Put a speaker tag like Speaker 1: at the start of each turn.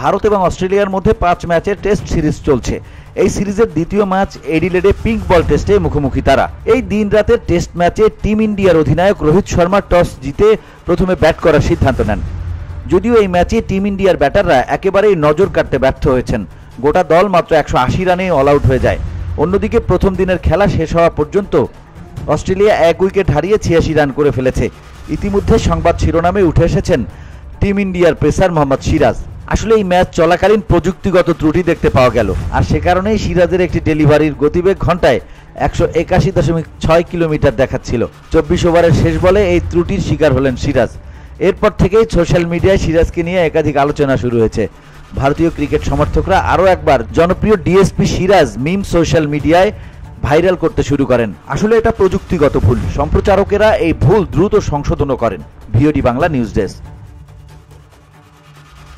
Speaker 1: ভারত এবং অস্ট্রেলিয়ার মধ্যে 5 ম্যাচের টেস্ট সিরিজ চলছে। এই সিরিজের দ্বিতীয় ম্যাচ এডিলেডে পিঙ্ক বল টেস্টে মুখোমুখি তারা। এই দিন রাতের টেস্ট ম্যাচে টিম ইন্ডিয়ার অধিনায়ক রোহিত শর্মা টস জিতে প্রথমে ব্যাট করার সিদ্ধান্ত নেন। যদিও এই ম্যাচে টিম ইন্ডিয়ার ব্যাটাররা একেবারেই নজর কাটতে ব্যর্থ হয়েছেন। গোটা দল মাত্র 180 রানে অল আউট হয়ে যায়। অন্যদিকে প্রথম দিনের খেলা শেষ হওয়া পর্যন্ত অস্ট্রেলিয়া 1 উইকেট হারিয়ে 86 রান করে ফেলেছে। ইতিমধ্যে সংবাদ শিরোনামে উঠে এসেছেন টিম ইন্ডিয়ার পেসার মোহাম্মদ সিরাজ। আসলে এই ম্যাচ চলাকালীন প্রযুক্তিগত ত্রুটি দেখতে পাওয়া গেল, আর সে কারণেই সিরাজের একটি ডেলিভারির গতিবেগ ঘন্টায় 181.6 কিলোমিটার দেখাচ্ছিল। 24 ওভারের শেষ বলে এই ত্রুটির শিকার হলেন সিরাজ। এরপর থেকেই সোশ্যাল মিডিয়ায় সিরাজকে নিয়ে একাধিক আলোচনা শুরু হয়েছে। ভারতীয় ক্রিকেট সমর্থকরা আরও একবার জনপ্রিয় ডিএসপি সিরাজ মিম সোশ্যাল মিডিয়ায় ভাইরাল করতে শুরু করেন। আসলে এটা প্রযুক্তিগত ভুল। সম্প্রচারকেরা এই ভুল দ্রুত সংশোধনও করেন। VOD Bangla news desk.